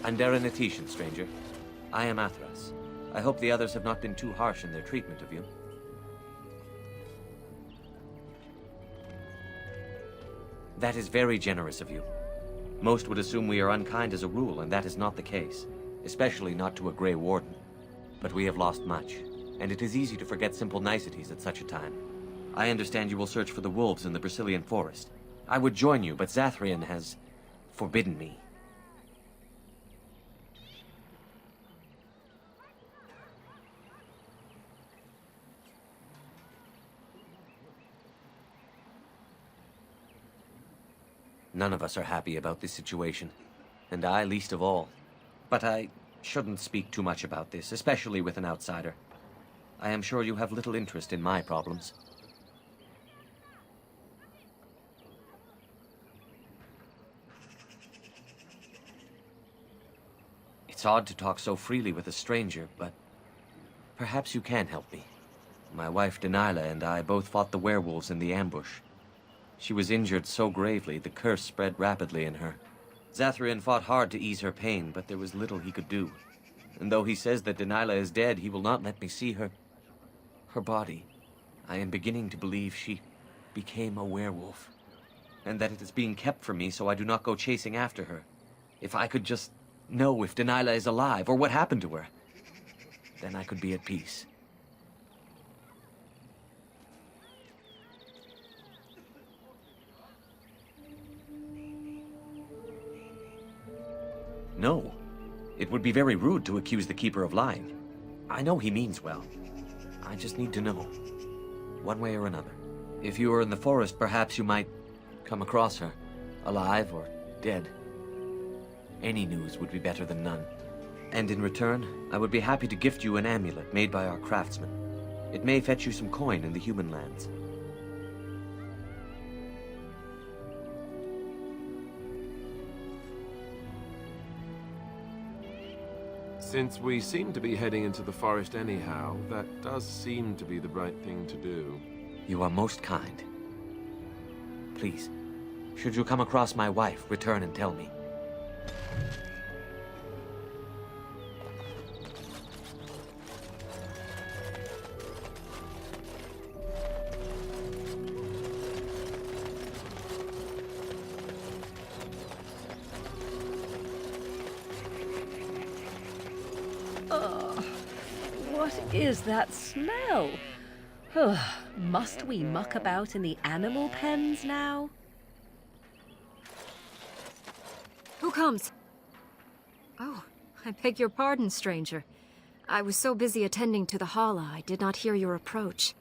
AyaAnnyGaming, stranger. I am Athras. I hope the others have not been too harsh in their treatment of you. That is very generous of you. Most would assume we are unkind as a rule, and that is not the case. Especially not to a Grey Warden. But we have lost much, and it is easy to forget simple niceties at such a time. I understand you will search for the wolves in the Brazilian forest. I would join you, but Zathrian has forbidden me. None of us are happy about this situation, and I least of all. But I shouldn't speak too much about this, especially with an outsider. I am sure you have little interest in my problems. It's odd to talk so freely with a stranger, but perhaps you can help me. My wife Dalish and I both fought the werewolves in the ambush. She was injured so gravely, the curse spread rapidly in her. Zathrian fought hard to ease her pain, but there was little he could do. And though he says that Dalish is dead, he will not let me see her body. I am beginning to believe she became a werewolf, and that it is being kept from me so I do not go chasing after her. If I could just know if Dalish is alive, or what happened to her, then I could be at peace. No. It would be very rude to accuse the Keeper of lying. I know he means well. I just need to know. One way or another. If you were in the forest, perhaps you might come across her. Alive or dead. Any news would be better than none. And in return, I would be happy to gift you an amulet made by our craftsman. It may fetch you some coin in the human lands. Since we seem to be heading into the forest anyhow, that does seem to be the right thing to do. You are most kind. Please, should you come across my wife, return and tell me. What is that smell? Must we muck about in the animal pens now? Who comes? Oh, I beg your pardon, stranger. I was so busy attending to the hala, I did not hear your approach.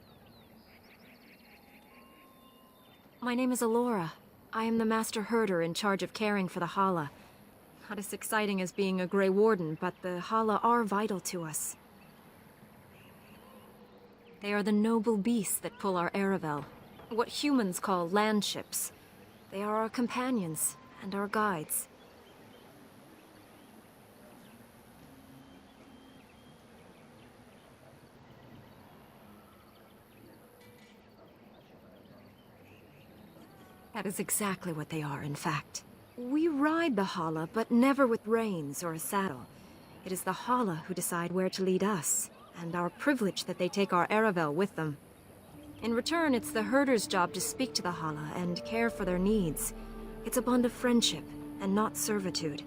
My name is Elora. I am the master herder in charge of caring for the hala. Not as exciting as being a Grey Warden, but the hala are vital to us. They are the noble beasts that pull our Aravel, what humans call landships. They are our companions and our guides. That is exactly what they are, in fact. We ride the hala, but never with reins or a saddle. It is the hala who decide where to lead us, and our privilege that they take our Aravel with them. In return, it's the herder's job to speak to the hala and care for their needs. It's a bond of friendship, and not servitude.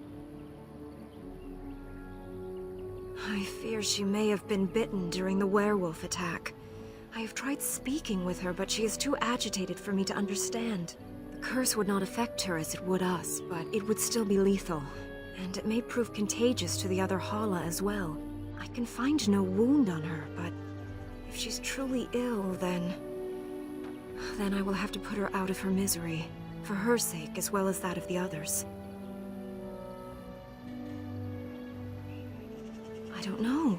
I fear she may have been bitten during the werewolf attack. I have tried speaking with her, but she is too agitated for me to understand. The curse would not affect her as it would us, but it would still be lethal. And it may prove contagious to the other hala as well. I can find no wound on her, but if she's truly ill, then I will have to put her out of her misery, for her sake as well as that of the others. I don't know.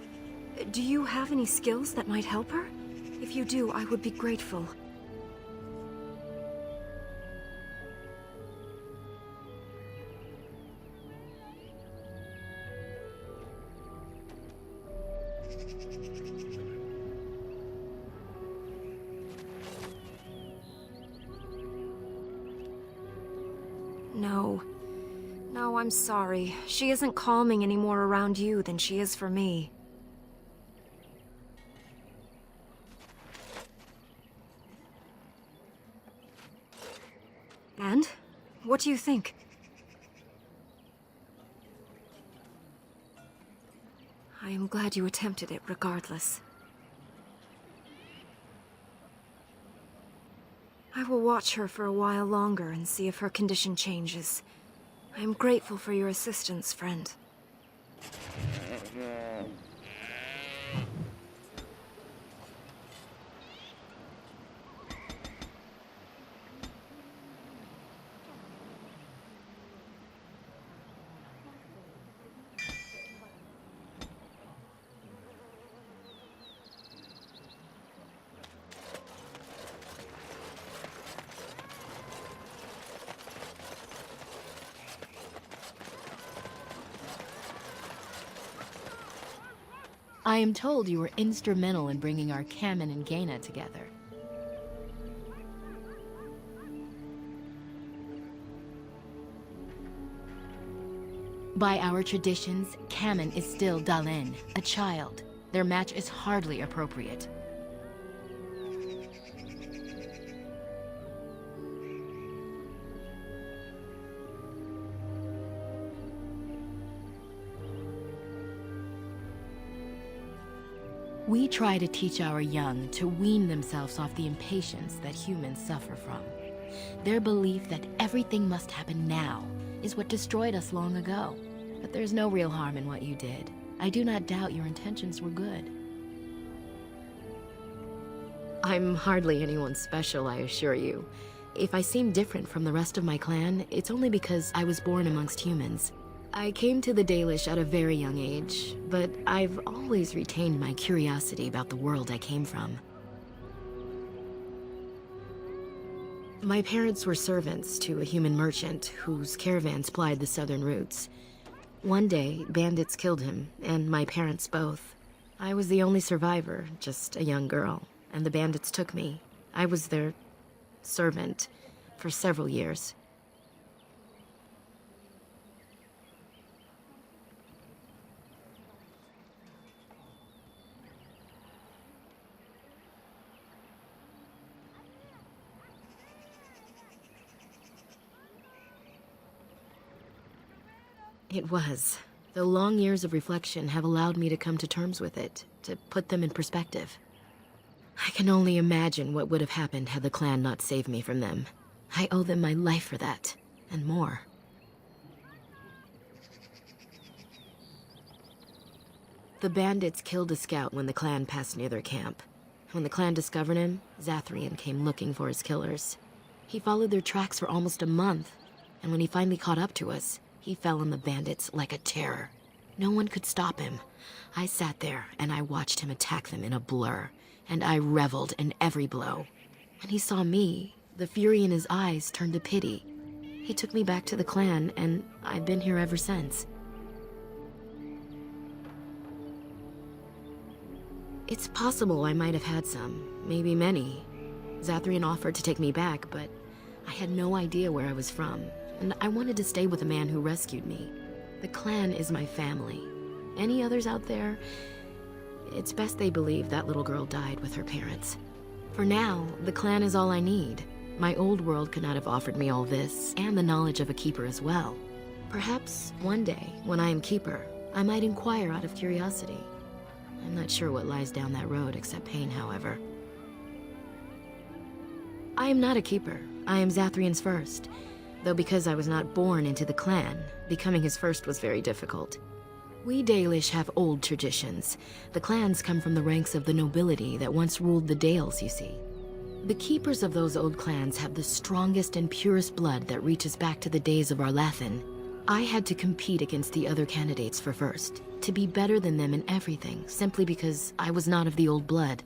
Do you have any skills that might help her? If you do, I would be grateful. No. No, I'm sorry. She isn't calming any more around you than she is for me. And? What do you think? I am glad you attempted it regardless. I will watch her for a while longer and see if her condition changes. I am grateful for your assistance, friend. I am told you were instrumental in bringing our Kamen and Gaina together. By our traditions, Kamen is still Dalen, a child. Their match is hardly appropriate. We try to teach our young to wean themselves off the impatience that humans suffer from. Their belief that everything must happen now is what destroyed us long ago. But there's no real harm in what you did. I do not doubt your intentions were good. I'm hardly anyone special, I assure you. If I seem different from the rest of my clan, it's only because I was born amongst humans. I came to the Dalish at a very young age, but I've always retained my curiosity about the world I came from. My parents were servants to a human merchant whose caravans plied the southern routes. One day, bandits killed him, and my parents both. I was the only survivor, just a young girl, and the bandits took me. I was their servant for several years. It was, though long years of reflection have allowed me to come to terms with it, to put them in perspective. I can only imagine what would have happened had the clan not saved me from them. I owe them my life for that, and more. The bandits killed a scout when the clan passed near their camp. When the clan discovered him, Zathrian came looking for his killers. He followed their tracks for almost a month, and when he finally caught up to us, he fell on the bandits like a terror. No one could stop him. I sat there and I watched him attack them in a blur, and I reveled in every blow. When he saw me, the fury in his eyes turned to pity. He took me back to the clan, and I've been here ever since. It's possible I might have had some, maybe many. Zathrian offered to take me back, but I had no idea where I was from, and I wanted to stay with the man who rescued me. The clan is my family. Any others out there? It's best they believe that little girl died with her parents. For now, the clan is all I need. My old world could not have offered me all this, and the knowledge of a keeper as well. Perhaps one day, when I am keeper, I might inquire out of curiosity. I'm not sure what lies down that road except pain, however. I am not a keeper. I am Zathrian's first. Though because I was not born into the clan, becoming his first was very difficult. We Dalish have old traditions. The clans come from the ranks of the nobility that once ruled the Dales, you see. The keepers of those old clans have the strongest and purest blood that reaches back to the days of Arlathan. I had to compete against the other candidates for first, to be better than them in everything, simply because I was not of the old blood.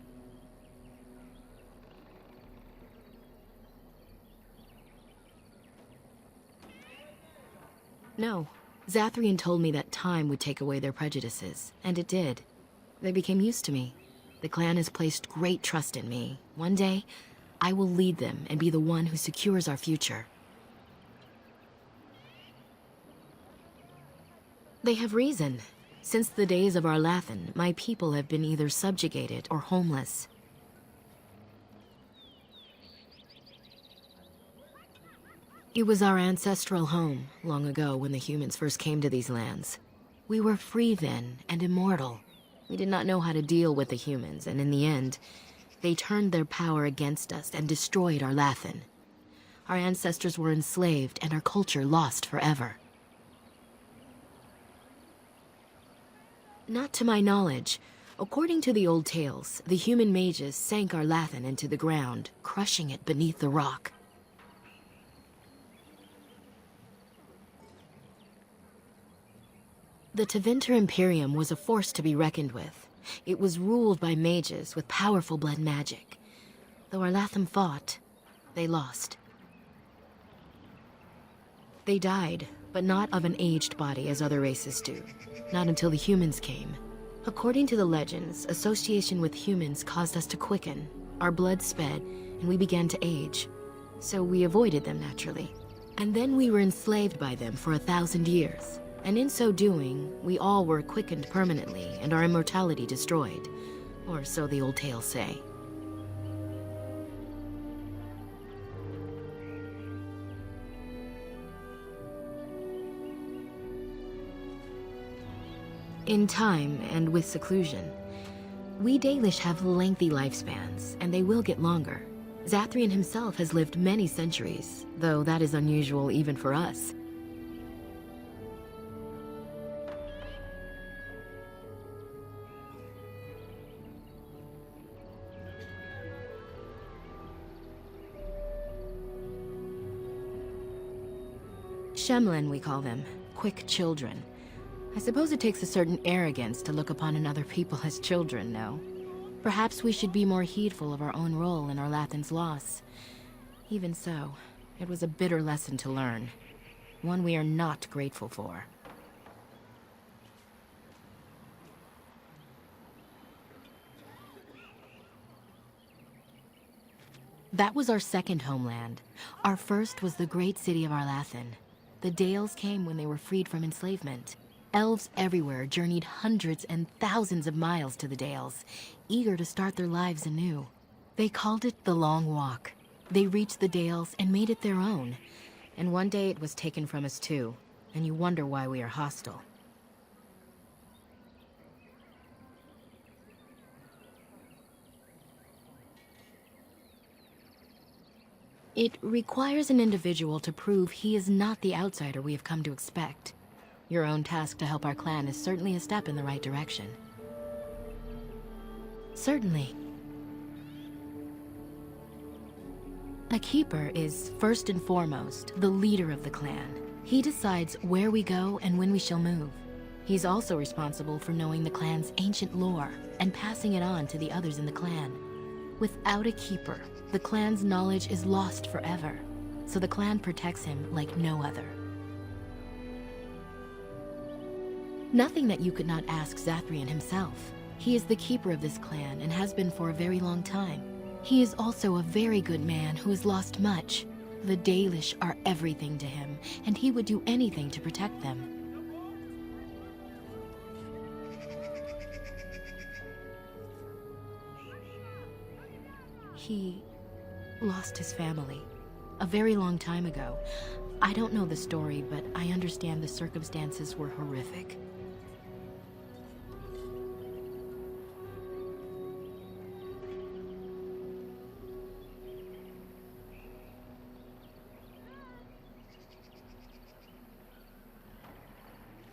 No. Zathrian told me that time would take away their prejudices, and it did. They became used to me. The clan has placed great trust in me. One day, I will lead them and be the one who secures our future. They have reason. Since the days of Arlathan, my people have been either subjugated or homeless. It was our ancestral home, long ago when the humans first came to these lands. We were free then, and immortal. We did not know how to deal with the humans, and in the end, they turned their power against us and destroyed Arlathan. Our ancestors were enslaved, and our culture lost forever. Not to my knowledge. According to the old tales, the human mages sank Arlathan into the ground, crushing it beneath the rock. The Tevinter Imperium was a force to be reckoned with. It was ruled by mages with powerful blood magic. Though Arlathan fought, they lost. They died, but not of an aged body as other races do. Not until the humans came. According to the legends, association with humans caused us to quicken. Our blood sped, and we began to age. So we avoided them naturally. And then we were enslaved by them for 1,000 years. And in so doing, we all were quickened permanently and our immortality destroyed. Or so the old tales say. In time and with seclusion, we Dalish have lengthy lifespans, and they will get longer. Zathrian himself has lived many centuries, though that is unusual even for us. Shemlin, we call them. Quick children. I suppose it takes a certain arrogance to look upon another people as children, no? Perhaps we should be more heedful of our own role in Arlathan's loss. Even so, it was a bitter lesson to learn. One we are not grateful for. That was our second homeland. Our first was the great city of Arlathan. The Dales came when they were freed from enslavement. Elves everywhere journeyed hundreds and thousands of miles to the Dales, eager to start their lives anew. They called it the Long Walk. They reached the Dales and made it their own. And one day it was taken from us too, and you wonder why we are hostile. It requires an individual to prove he is not the outsider we have come to expect. Your own task to help our clan is certainly a step in the right direction. Certainly. A keeper is, first and foremost, the leader of the clan. He decides where we go and when we shall move. He's also responsible for knowing the clan's ancient lore and passing it on to the others in the clan. Without a keeper, the clan's knowledge is lost forever, so the clan protects him like no other. Nothing that you could not ask Zathrian himself. He is the keeper of this clan and has been for a very long time. He is also a very good man who has lost much. The Dalish are everything to him, and he would do anything to protect them. He lost his family a very long time ago. I don't know the story, but I understand the circumstances were horrific.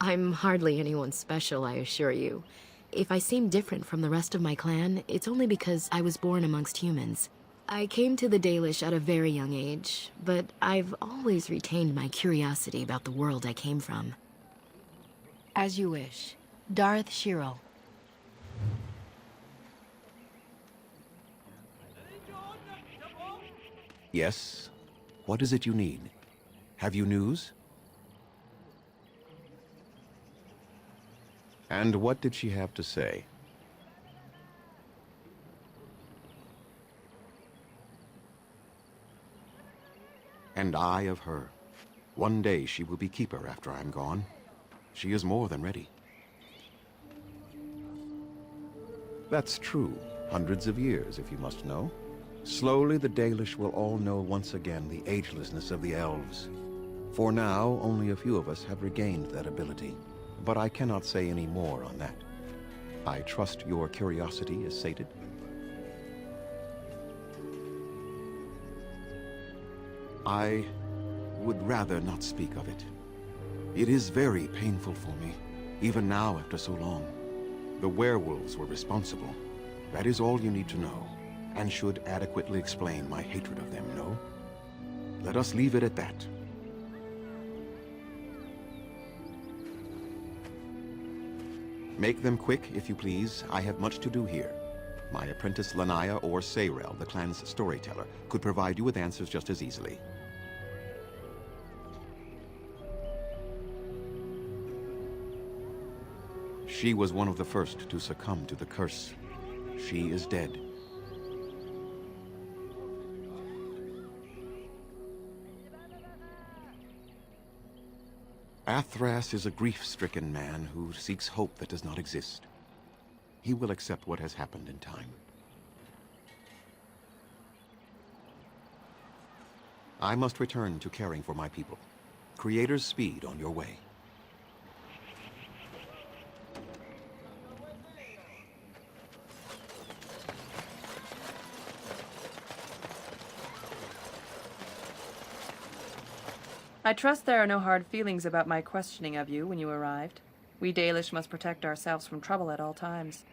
I'm hardly anyone special, I assure you. If I seem different from the rest of my clan, it's only because I was born amongst humans. I came to the Dalish at a very young age, but I've always retained my curiosity about the world I came from. As you wish. Darth Shiro. Yes? What is it you need? Have you news? And what did she have to say? And I of her. One day she will be keeper after I'm gone. She is more than ready. That's true. Hundreds of years, if you must know. Slowly, the Dalish will all know once again the agelessness of the elves. For now, only a few of us have regained that ability. But I cannot say any more on that. I trust your curiosity is sated. I would rather not speak of it. It is very painful for me, even now after so long. The werewolves were responsible. That is all you need to know, and should adequately explain my hatred of them, no? Let us leave it at that. Make them quick, if you please. I have much to do here. My apprentice Lanaya or Sayrel, the clan's storyteller, could provide you with answers just as easily. She was one of the first to succumb to the curse. She is dead. Athras is a grief-stricken man who seeks hope that does not exist. He will accept what has happened in time. I must return to caring for my people. Creator's speed on your way. I trust there are no hard feelings about my questioning of you when you arrived. We Dalish must protect ourselves from trouble at all times.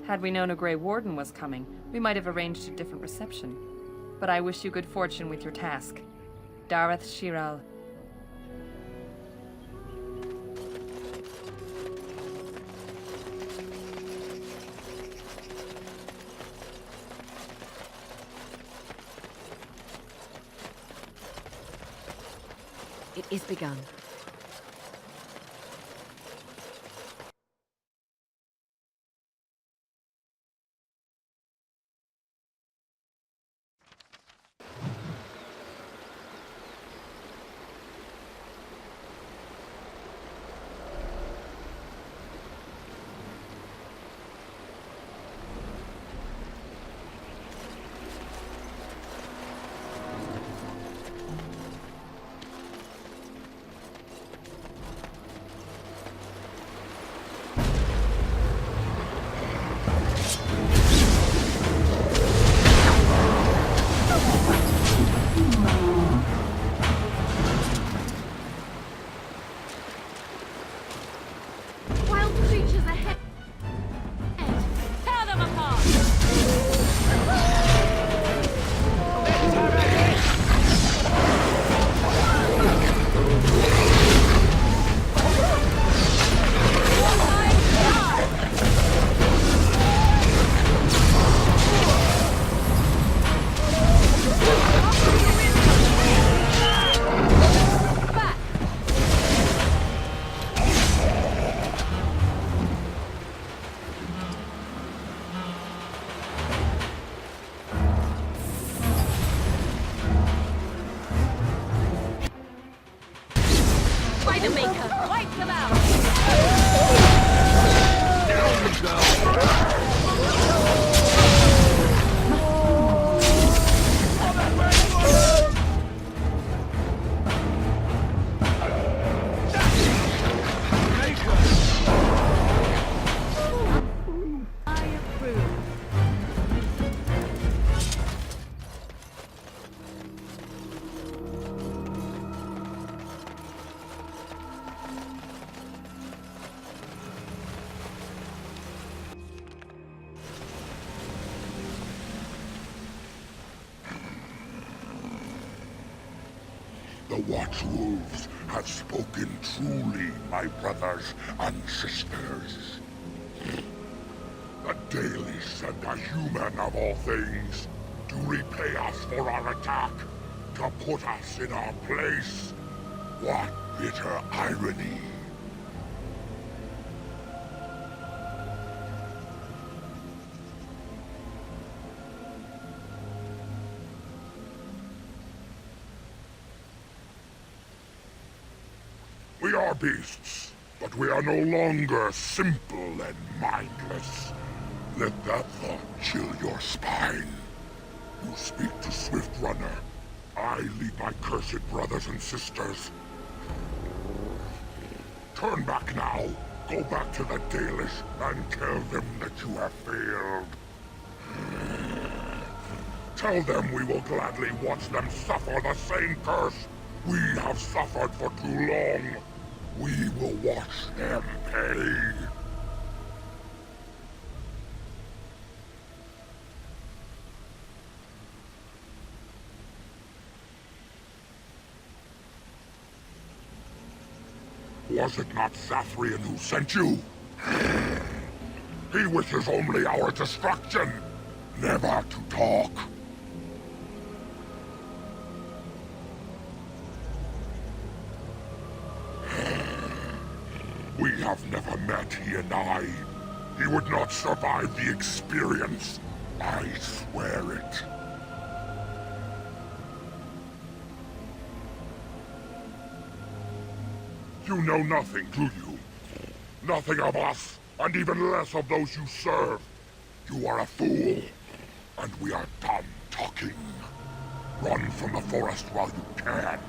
Had we known a Grey Warden was coming, we might have arranged a different reception. But I wish you good fortune with your task. Dareth Shiral. It is begun. The Watchwolves have spoken truly, my brothers and sisters. The Dalish and the human of all things to repay us for our attack, to put us in our place. What bitter irony. We are beasts, but we are no longer simple and mindless. Let that thought chill your spine. You speak to Swift Runner. I lead my cursed brothers and sisters. Turn back now. Go back to the Dalish and tell them that you have failed. Tell them we will gladly watch them suffer the same curse we have suffered for too long. We will watch them pay. Was it not Zathrian who sent you? He wishes only our destruction, never to talk. We have never met, he and I. He would not survive the experience. I swear it. You know nothing, do you? Nothing of us, and even less of those you serve. You are a fool, and we are done talking. Run from the forest while you can.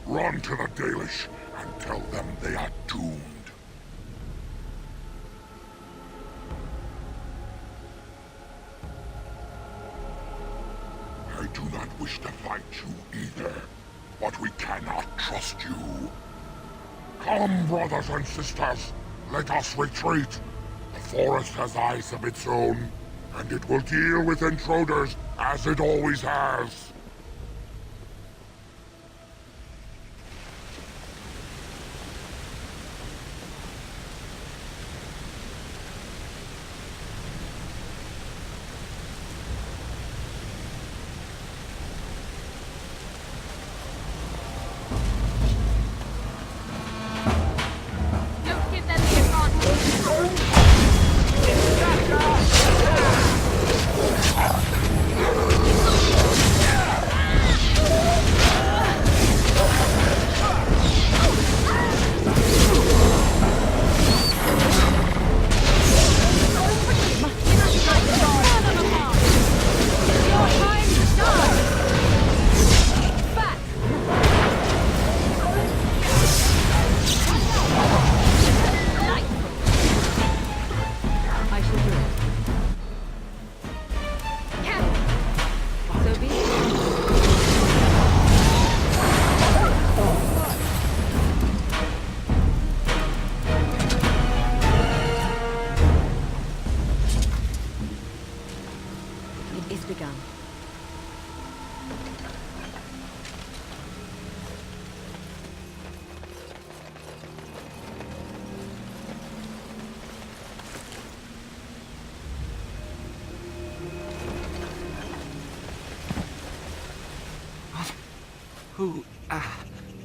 Run to the Dalish and tell them they are doomed. I do not wish to fight you either, but we cannot trust you. Come, brothers and sisters, let us retreat. The forest has eyes of its own, and it will deal with intruders as it always has.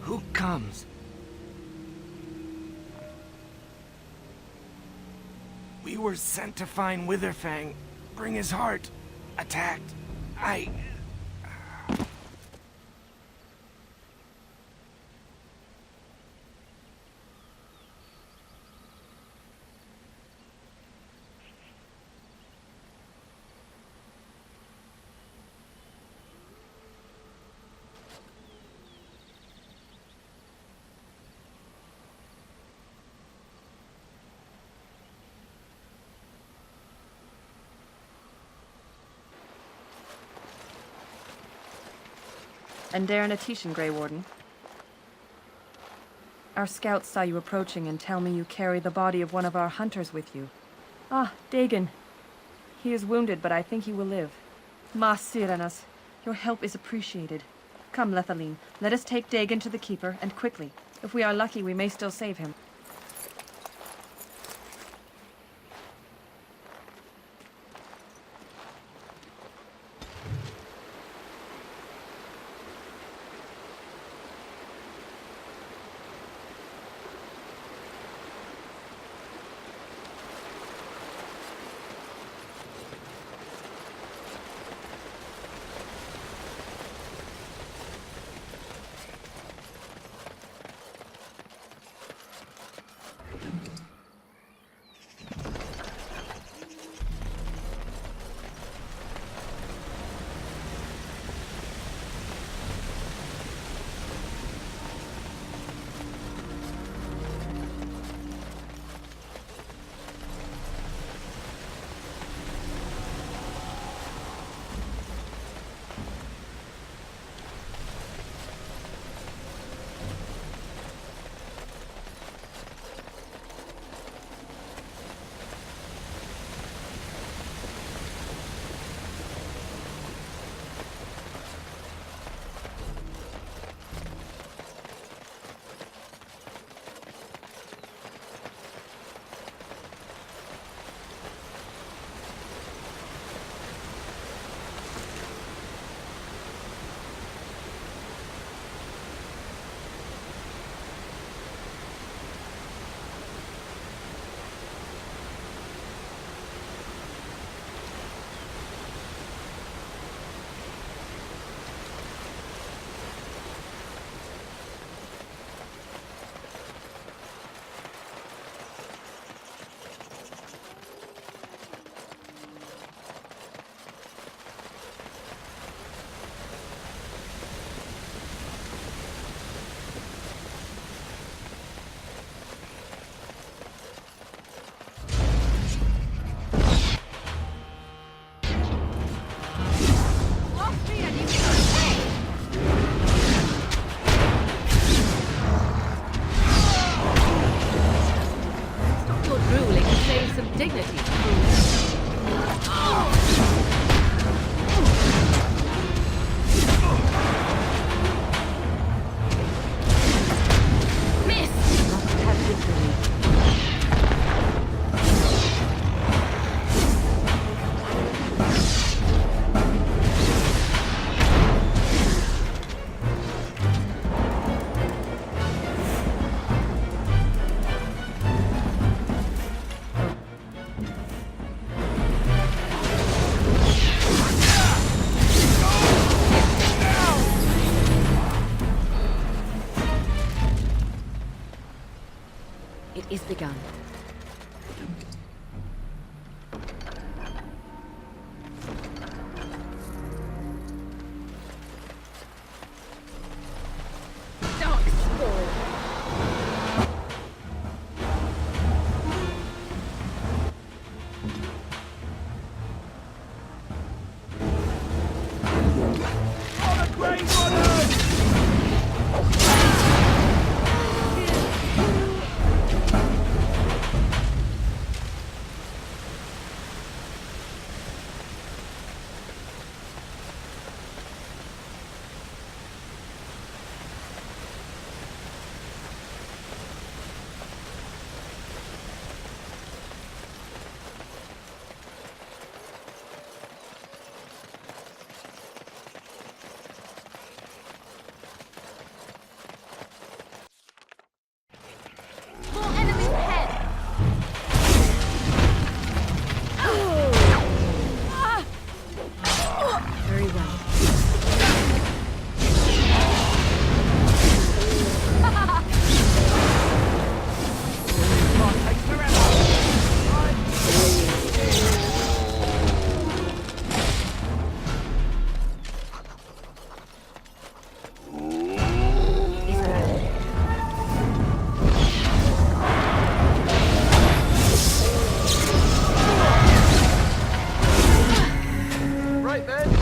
Who comes? We were sent to find Witherfang, bring his heart. Attacked. And Atishan, Grey Warden. Our scouts saw you approaching and tell me you carry the body of one of our hunters with you. Ah, Dagon. He is wounded, but I think he will live. Mas Siranas, your help is appreciated. Come, Lethaline, let us take Dagon to the Keeper, and quickly. If we are lucky, we may still save him. some dignity. Must have victory. It is begun. Very well. Right then.